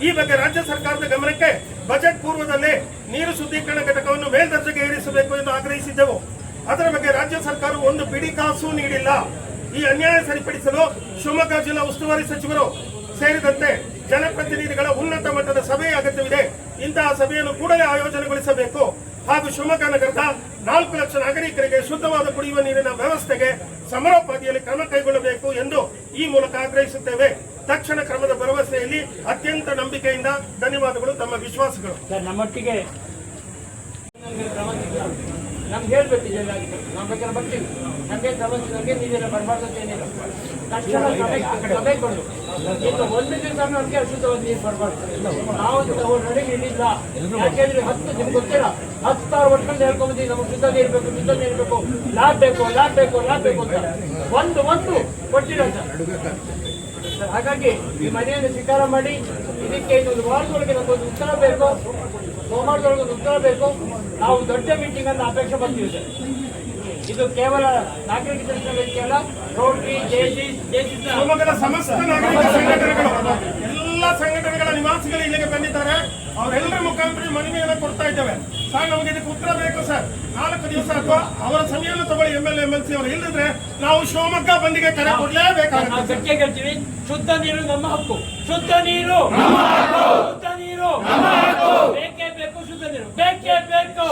ಈ ಬಗ್ಗೆ ರಾಜ್ಯ ಸರ್ಕಾರದ ಗಮನಕ್ಕೆ ಬಜೆಟ್ ಪೂರ್ವದಲ್ಲೇ ನೀರು ಶುದ್ಧೀಕರಣ ಘಟಕವನ್ನು ಮೇಲ್ದರ್ಜೆಗೆ ಏರಿಸಬೇಕು ಎಂದು ಆಗ್ರಹಿಸಿದ್ದೆವು. ಅದರ ಬಗ್ಗೆ ರಾಜ್ಯ ಸರ್ಕಾರವು ಒಂದು ಬಿಡಿ ಕಾಸು ನೀಡಿಲ್ಲ. ಈ ಅನ್ಯಾಯ ಸರಿಪಡಿಸಲು ಶಿವಮೊಗ್ಗ ಜಿಲ್ಲಾ ಉಸ್ತುವಾರಿ ಸಚಿವರು ಸೇರಿದಂತೆ ಜನಪ್ರತಿನಿಧಿಗಳ ಉನ್ನತ ಮಟ್ಟದ ಸಭೆಯ ಅಗತ್ಯವಿದೆ. ಇಂತಹ ಸಭೆಯನ್ನು ಕೂಡಲೇ ಆಯೋಜನೆಗೊಳಿಸಬೇಕು ಹಾಗೂ ಶಿವಮೊಗ್ಗ ನಗರದ 4 ಲಕ್ಷ ನಾಗರಿಕರಿಗೆ ಶುದ್ಧವಾದ ಕುಡಿಯುವ ನೀರಿನ ವ್ಯವಸ್ಥೆಗೆ ಸಮರೋಪಾದಿಯಲ್ಲಿ ಕ್ರಮ ಕೈಗೊಳ್ಳಬೇಕು ಎಂದು ಈ ಮೂಲಕ ಆಗ್ರಹಿಸುತ್ತೇವೆ. ತಕ್ಷಣ ಕ್ರಮದ ಭರವಸೆಯಲ್ಲಿ ಅತ್ಯಂತ ನಂಬಿಕೆಯಿಂದ ಧನ್ಯವಾದಗಳು. ತಮ್ಮ ವಿಶ್ವಾಸಗಳು. ನಮ್ಮೊಟ್ಟಿಗೆ ನಮ್ಗೆ ಹೇಳ್ಬೇಕು ಇದೆಲ್ಲಾಗಿದೆ. ನಾವು ಬೇಕಾದ್ರೆ ಬರ್ತೀವಿ. ನಮಗೆ ಸಮಸ್ಯೆ ನಮಗೆ ನೀರೆಲ್ಲ ಬರಬಾರ್ದು ಅಂತ ಏನಿಲ್ಲ. ತಕ್ಷಣ ಸಭೆ ಕೊಂಡು ಇನ್ನು 1 ದಿವಸ ನಮಗೆ ಅಶುದ್ಧವಾದ ನೀರು ಬರಬಾರ್ದು. ನಾವು ನಡೆ ಹಿಡಿಲ್ಲ. ಯಾಕೆಂದ್ರೆ ನಿಮ್ಗೆ ಗೊತ್ತಿಲ್ಲ, 10,000 ವರ್ಷದಿಂದ ಹೇಳ್ಕೊಂಡ್ಬಂದಿದ್ದೀವಿ ನಮಗೆ ಶುದ್ಧ ನೀರು ಬೇಕು, ಶುದ್ಧ ನೀರು ಬೇಕು, ಲಾಭ ಬೇಕು ಅಂತ ಒಂದು ಕೊಟ್ಟಿಲ್ಲ ಸರ್. ಹಾಗಾಗಿ ಈ ಮನೆಯನ್ನು ಸ್ವೀಕಾರ ಮಾಡಿ ಇದಕ್ಕೆ ಇನ್ನೊಂದು ವಾರದೊಳಗೆ ನಮಗೊಂದು ಉತ್ತರ ಬೇಕು. ಸೋಮವಾರದೊಳಗೆ ಒಂದು ಉತ್ತರ ಬೇಕು. ನಾವು ದೊಡ್ಡ ಮೀಟಿಂಗ್ ಅನ್ನು ಅಪೇಕ್ಷೆ ಪಡ್ತೀವಿ ಸರ್. ಇದು ಕೇವಲ ನಾಗರಿಕ ವೇದಿಕೆ ಅಲ್ಲ, ರೋಟರಿ, ಶಿವಮೊಗ್ಗದ ಸಮಸ್ತ ನಾಗರಿಕ ಸಂಘಟನೆಗಳು, ಎಲ್ಲ ಸಂಘಟನೆಗಳ ನಿವಾಸಿಗಳು ಇಲ್ಲಿಗೆ ಬಂದಿದ್ದಾರೆ. ಅವರೆಲ್ಲರ ಮುಖಾಂತರ ಮನವಿಯನ್ನು ಕೊಡ್ತಾ ಇದ್ದೇವೆ. ಸರ್, ನಮಗೆ ಇದಕ್ಕೆ ಉತ್ತರ ಬೇಕು ಸರ್. 4 ದಿವಸ ಅಥವಾ ಅವರ ಸಮಯವನ್ನು ತಗೊಳ್ಳಿ. MLA MLC ಅವರು ಇಲ್ಲದ್ರೆ ನಾವು ಶಿವಮೊಗ್ಗ ಬಂದಿಗೆ ಕರೆ ಕೊಡ್ಲೇಬೇಕಾಗುತ್ತೆ. ನಾವು ಗಟ್ಟಿಗೆ ಹೇಳ್ತೀವಿ, ಶುದ್ಧ ನೀರು ನಮ್ಮ ಹಕ್ಕು, ಶುದ್ಧ ನೀರು ಶುದ್ಧ ನೀರು ಬೇಕೇ ಬೇಕು, ಶುದ್ಧ ನೀರು ಬೇಕೇ ಬೇಕು.